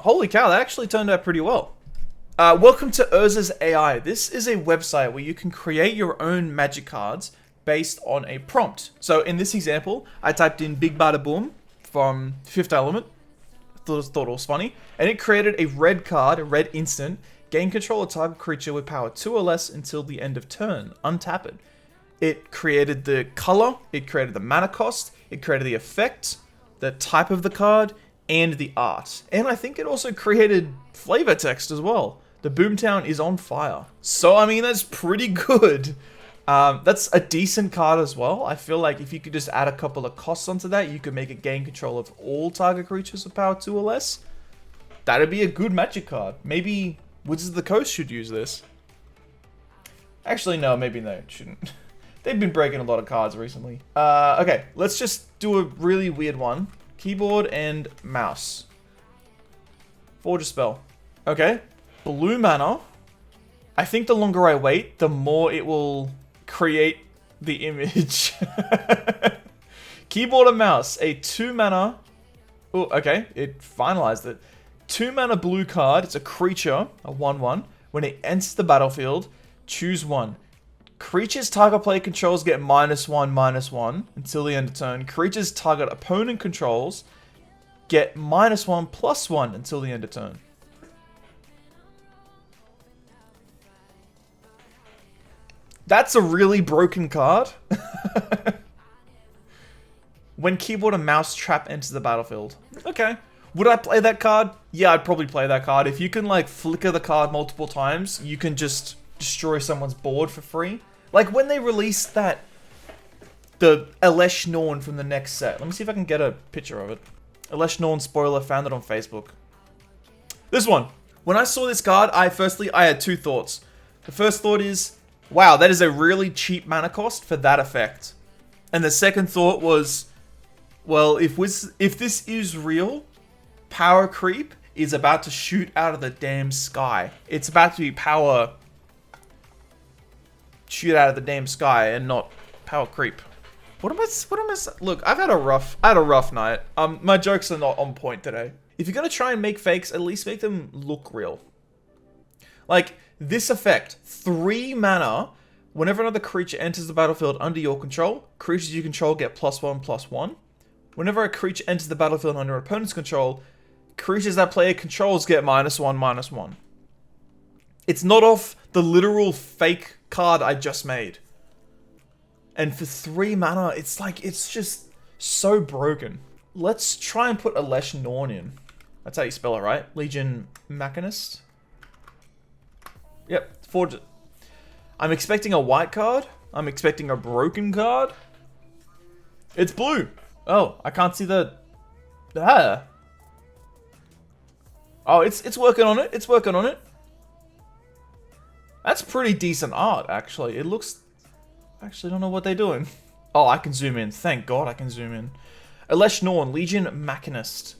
Holy cow, that actually turned out pretty well. Welcome to Urza's AI. This is a website where you can create your own magic cards based on a prompt. So in this example, I typed in Big Bada Boom from Fifth Element. Thought it was funny. And it created a red card, a red instant. Gain control of target creature with power 2 or less until the end of turn. Untap it. It created the color, it created the mana cost, it created the effect, the type of the card, and the art. And I think it also created flavor text as well. The Boomtown is on fire. So, I mean, that's pretty good. That's a decent card as well. I feel like if you could just add a couple of costs onto that, you could make it gain control of all target creatures with power 2 or less. That'd be a good magic card. Maybe Wizards of the Coast should use this. Actually, no, maybe they shouldn't. They've been breaking a lot of cards recently. Okay, let's just do a really weird one. Keyboard and mouse. Forge a spell. Okay. Blue mana. I think the longer I wait, the more it will create the image. Keyboard and mouse. A 2 mana. Oh, okay. It finalized it. 2 mana blue card. It's a creature. A 1/1. When it enters the battlefield, choose one. Creatures target player controls get -1/-1 until the end of turn. Creatures target opponent controls get -1/+1 until the end of turn. That's a really broken card. When keyboard and mouse trap enters the battlefield. Okay. Would I play that card? Yeah, I'd probably play that card. If you can, like, flicker the card multiple times, you can just destroy someone's board for free. Like, when they released that... the Elesh Norn from the next set. Let me see if I can get a picture of it. Elesh Norn spoiler, found it on Facebook. This one. When I saw this card, I had two thoughts. The first thought is... wow, that is a really cheap mana cost for that effect. And the second thought was, well, if this is real, power creep is about to shoot out of the damn sky. It's about to be power shoot out of the damn sky and not power creep. What am I? Look, I had a rough night. My jokes are not on point today. If you're gonna try and make fakes, at least make them look real. Like, this effect, 3 mana, whenever another creature enters the battlefield under your control, creatures you control get +1/+1. Whenever a creature enters the battlefield under an opponent's control, creatures that player controls get -1/-1. It's not off the literal fake card I just made. And for 3 mana, it's like, it's just so broken. Let's try and put Elesh Norn in. That's how you spell it, right? Legion Machinist. Yep, forge it. I'm expecting a white card. I'm expecting a broken card. It's blue. Oh, I can't see the... ah. Oh, it's working on it. It's working on it. That's pretty decent art, actually. It looks... actually, I don't know what they're doing. Oh, I can zoom in. Thank God I can zoom in. Elesh Norn, Legion Machinist.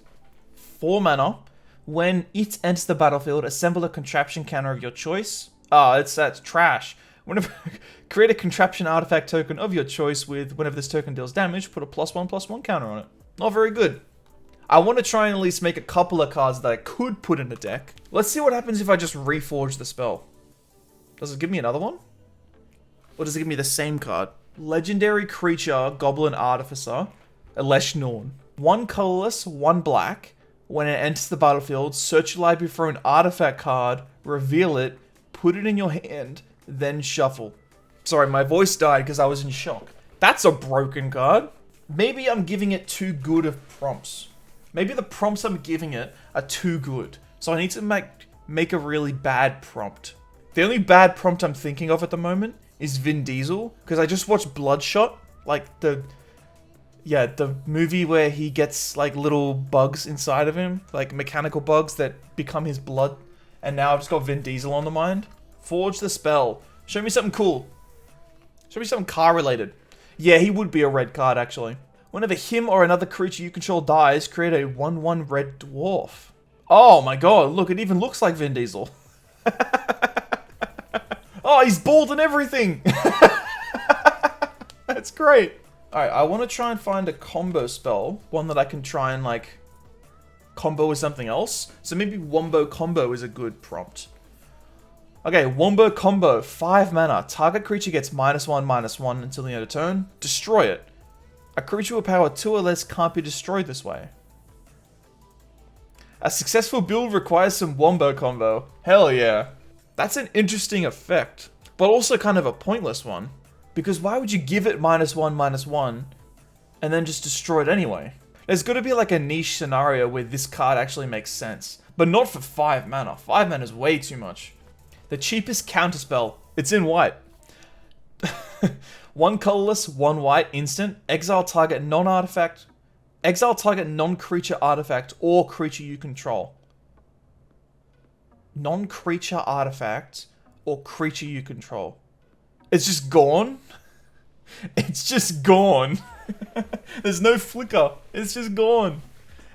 4 mana. When it enters the battlefield, assemble a contraption counter of your choice. Oh, that's trash. Whenever create a contraption artifact token of your choice with whenever this token deals damage, put a +1/+1 counter on it. Not very good. I want to try and at least make a couple of cards that I could put in a deck. Let's see what happens if I just reforge the spell. Does it give me another one? Or does it give me the same card? Legendary creature, Goblin Artificer, Elesh Norn. 1 colorless, 1 black. When it enters the battlefield, search your library for an artifact card, reveal it, put it in your hand, then shuffle. Sorry, my voice died because I was in shock. That's a broken card. Maybe I'm giving it too good of prompts. Maybe the prompts I'm giving it are too good. So I need to make a really bad prompt. The only bad prompt I'm thinking of at the moment is Vin Diesel, because I just watched Bloodshot, like the movie where he gets like little bugs inside of him, like mechanical bugs that become his blood, and now I've just got Vin Diesel on the mind. Forge the spell. Show me something cool. Show me something car related. Yeah, he would be a red card actually. Whenever him or another creature you control dies, create a 1/1 red dwarf. Oh my god, look, it even looks like Vin Diesel. Oh, he's bald and everything! That's great. Alright, I want to try and find a combo spell. One that I can try and, like, combo with something else. So maybe Wombo Combo is a good prompt. Okay, Wombo Combo, 5 mana. Target creature gets -1/-1 until the end of turn. Destroy it. A creature with power 2 or less can't be destroyed this way. A successful build requires some Wombo Combo. Hell yeah. That's an interesting effect, but also kind of a pointless one. Because why would you give it -1/-1 and then just destroy it anyway? There's got to be like a niche scenario where this card actually makes sense. But not for 5 mana. 5 mana is way too much. The cheapest counterspell. It's in white. 1 colorless, 1 white, instant. Exile target non-artifact. Exile target non-creature artifact or creature you control. Non-creature artifact or creature you control. It's just gone. It's just gone. There's no flicker. It's just gone.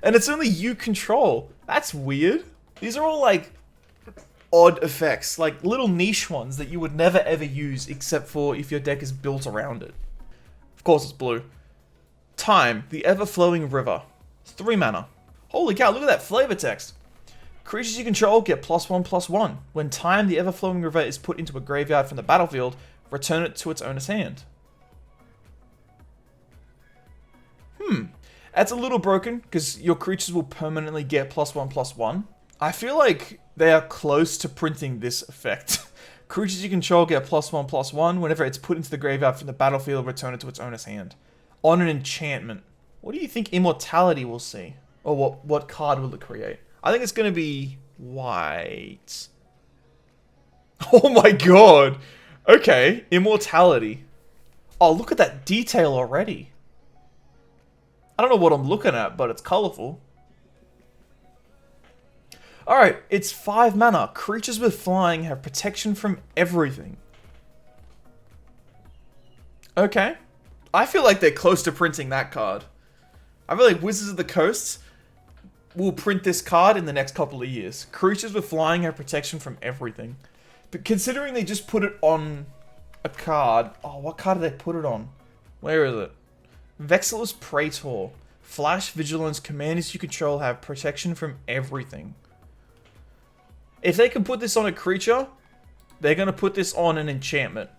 And it's only you control. That's weird. These are all like odd effects, like little niche ones that you would never ever use except for if your deck is built around it. Of course it's blue. Time, the ever-flowing river. 3 mana. Holy cow, look at that flavor text. Creatures you control get +1/+1. When Time, the ever-flowing river is put into a graveyard from the battlefield, return it to its owner's hand. That's a little broken, because your creatures will permanently get +1/+1. I feel like they are close to printing this effect. Creatures you control get +1/+1. Whenever it's put into the graveyard from the battlefield, return it to its owner's hand. On an enchantment. What do you think Immortality will see? Or what card will it create? I think it's going to be white. Oh my god. Okay, Immortality. Oh, look at that detail already. I don't know what I'm looking at, but it's colorful. Alright, it's 5 mana. Creatures with flying have protection from everything. Okay. I feel like they're close to printing that card. I feel like Wizards of the Coast will print this card in the next couple of years. Creatures with flying have protection from everything. But considering they just put it on a card... Oh, what card did they put it on? Where is it? Vexilus Praetor. Flash, Vigilance, commanders you control have protection from everything. If they can put this on a creature, they're going to put this on an enchantment.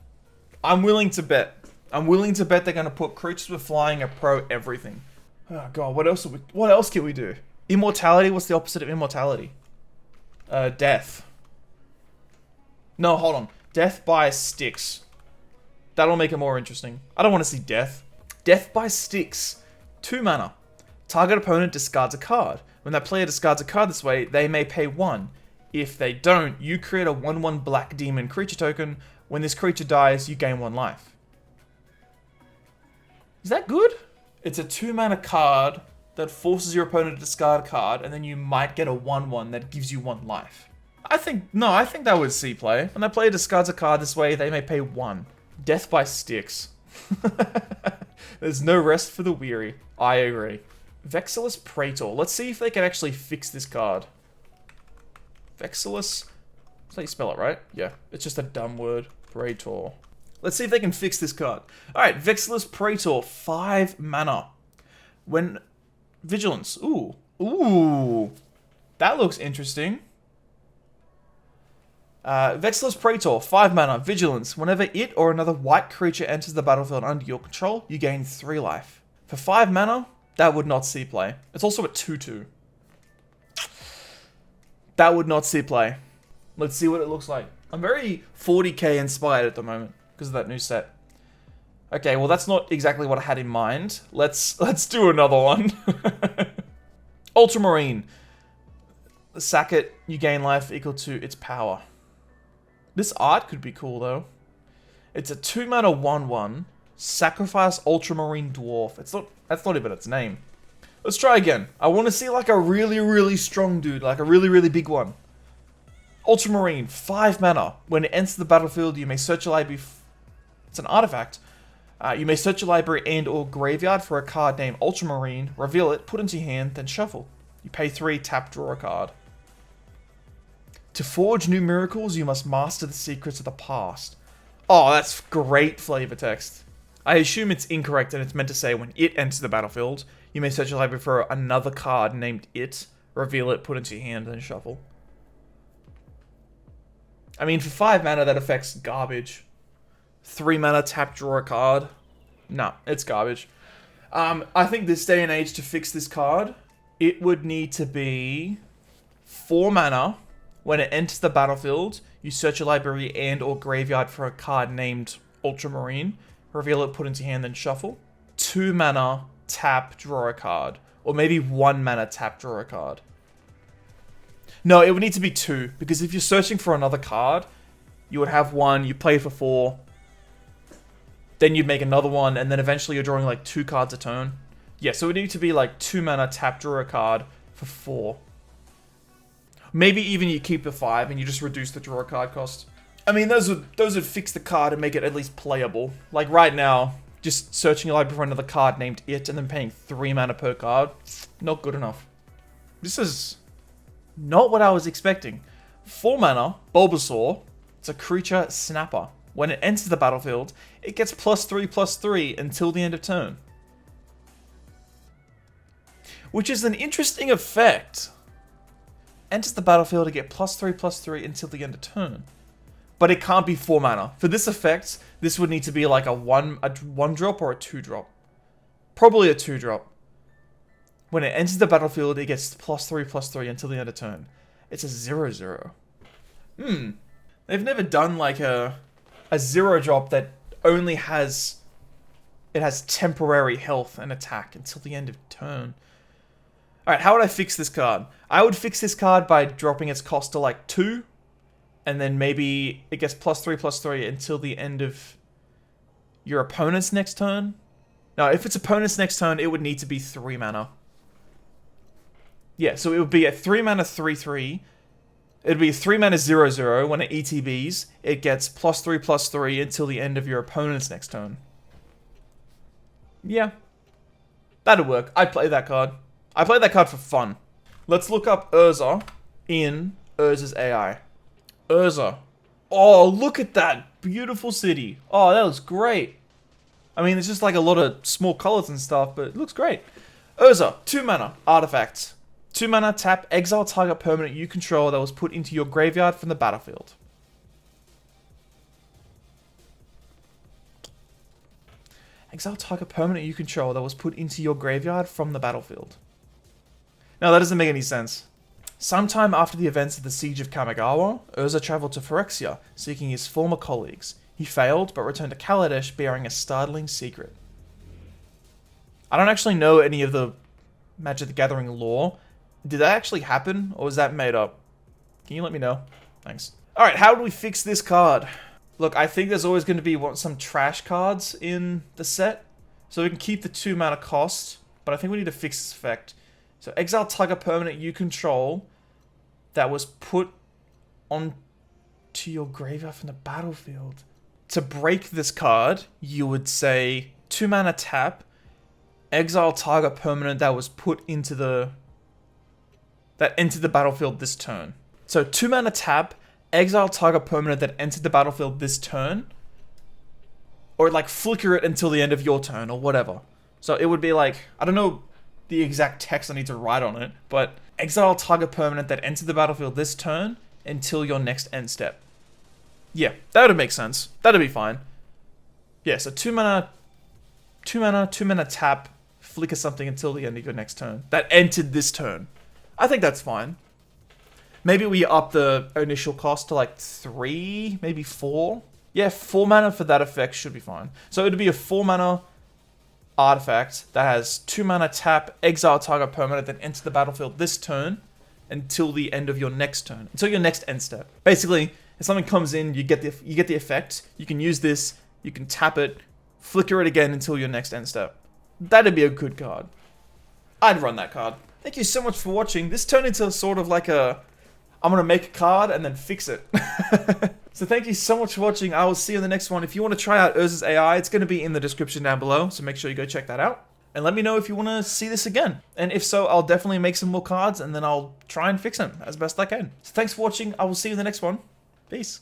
I'm willing to bet. I'm willing to bet they're going to put creatures with flying a pro everything. Oh god, what else can we do? Immortality, what's the opposite of immortality? Death. No, hold on. Death by Sticks. That'll make it more interesting. I don't want to see death. Death by Sticks. 2 mana. Target opponent discards a card. When that player discards a card this way, they may pay 1. If they don't, you create a 1/1 black demon creature token. When this creature dies, you gain 1 life. Is that good? It's a 2 mana card that forces your opponent to discard a card, and then you might get a 1/1 that gives you 1 life. I think that would see play. When that player discards a card this way, they may pay 1. Death by Sticks. There's no rest for the weary. I agree. Vexilus Praetor. Let's see if they can actually fix this card. Vexilus. That's how you spell it, right? Yeah. It's just a dumb word. Praetor. Let's see if they can fix this card. Alright, Vexilus Praetor. 5 mana. When... Vigilance. Ooh. Ooh. That looks interesting. Vexilus Praetor, 5 mana, Vigilance. Whenever it or another white creature enters the battlefield under your control, you gain 3 life. For 5 mana, that would not see play. It's also a 2/2. That would not see play. Let's see what it looks like. I'm very 40k inspired at the moment because of that new set. Okay, well that's not exactly what I had in mind. Let's do another one. Ultramarine. Sack it, you gain life equal to its power. This art could be cool though. It's a 2 mana 1/1. Sacrifice Ultramarine Dwarf. That's not even its name. Let's try again. I want to see like a really, really strong dude. Like a really, really big one. Ultramarine, 5 mana. When it enters the battlefield, you may search a library. It's an artifact. You may search a library and or graveyard for a card named Ultramarine. Reveal it, put it into your hand, then shuffle. You pay 3, tap, draw a card. To forge new miracles, you must master the secrets of the past. Oh, that's great flavor text. I assume it's incorrect and it's meant to say when it enters the battlefield, you may search a library for another card named it. reveal it, put it into your hand, and then shuffle. I mean, for 5 mana, that affects garbage. 3 mana, tap, draw a card. Nah, it's garbage. I think this day and age, to fix this card, it would need to be 4 mana. When it enters the battlefield, you search your library and or graveyard for a card named Ultramarine. Reveal it, put into your hand, then shuffle. 2 mana, tap, draw a card. Or maybe 1 mana, tap, draw a card. No, it would need to be 2. Because if you're searching for another card, you would have 1, you play it for 4. Then you'd make another one, and then eventually you're drawing like 2 cards a turn. Yeah, so it would need to be like 2 mana, tap, draw a card for 4. Maybe even you keep the 5 and you just reduce the draw card cost. I mean, those would fix the card and make it at least playable. Like right now, just searching your library for another card named It and then paying 3 mana per card, not good enough. This is not what I was expecting. 4 mana, Bulbasaur. It's a creature snapper. When it enters the battlefield, it gets +3/+3 until the end of turn. Which is an interesting effect. Enters the battlefield to get +3/+3 until the end of turn. But it can't be 4 mana. For this effect, this would need to be like a one drop or a 2 drop. Probably a 2 drop. When it enters the battlefield, it gets +3/+3 until the end of turn. It's a 0/0. They've never done like a 0 drop that only has temporary health and attack until the end of turn. Alright, how would I fix this card? I would fix this card by dropping its cost to like 2. And then maybe it gets +3/+3 until the end of your opponent's next turn. No, if it's opponent's next turn, it would need to be 3 mana. Yeah, so it would be a 3 mana 3/3. It'd be a 3 mana 0/0. When it ETBs, it gets +3/+3 until the end of your opponent's next turn. Yeah. That'd work. I'd play that card. I play that card for fun. Let's look up Urza in Urza's AI. Urza. Oh, look at that beautiful city. Oh, that was great. I mean, it's just like a lot of small colors and stuff, but it looks great. Urza, 2 mana, artifact. 2 mana, tap, exile target permanent you control that was put into your graveyard from the battlefield. Exile target permanent you control that was put into your graveyard from the battlefield. Now, that doesn't make any sense. Sometime after the events of the Siege of Kamigawa, Urza traveled to Phyrexia, seeking his former colleagues. He failed, but returned to Kaladesh bearing a startling secret. I don't actually know any of the Magic the Gathering lore. Did that actually happen, or was that made up? Can you let me know? Thanks. Alright, how do we fix this card? Look, I think there's always going to be some trash cards in the set, so we can keep the 2 mana cost, but I think we need to fix this effect. So exile target permanent you control that was put onto your graveyard from the battlefield. To break this card, you would say 2 mana tap, exile target permanent that was put into that entered the battlefield this turn. So 2 mana tap, exile target permanent that entered the battlefield this turn, or like flicker it until the end of your turn or whatever. So it would be like, I don't know the exact text I need to write on it, but exile target permanent that entered the battlefield this turn until your next end step. Yeah, that would make sense. That'd be fine. Yeah, so 2 mana tap, flicker something until the end of your next turn. That entered this turn. I think that's fine. Maybe we up the initial cost to like 3, maybe 4. Yeah, 4 mana for that effect should be fine. So it'd be a 4 mana artifact that has 2 mana tap, exile target permanent that enters the battlefield this turn until the end of your next turn, until your next end step. Basically, if something comes in, you get the effect. You can use this, you can tap it, flicker it again until your next end step. That'd be a good card. I'd run that card. Thank you so much for watching. This turned into sort of like a, I'm gonna make a card and then fix it. So thank you so much for watching. I will see you in the next one. If you want to try out Urza's AI, it's going to be in the description down below. So make sure you go check that out. And let me know if you want to see this again. And if so, I'll definitely make some more cards and then I'll try and fix them as best I can. So thanks for watching. I will see you in the next one. Peace.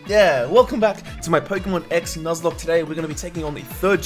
Yeah, welcome back to my Pokemon X Nuzlocke. Today we're going to be taking on the third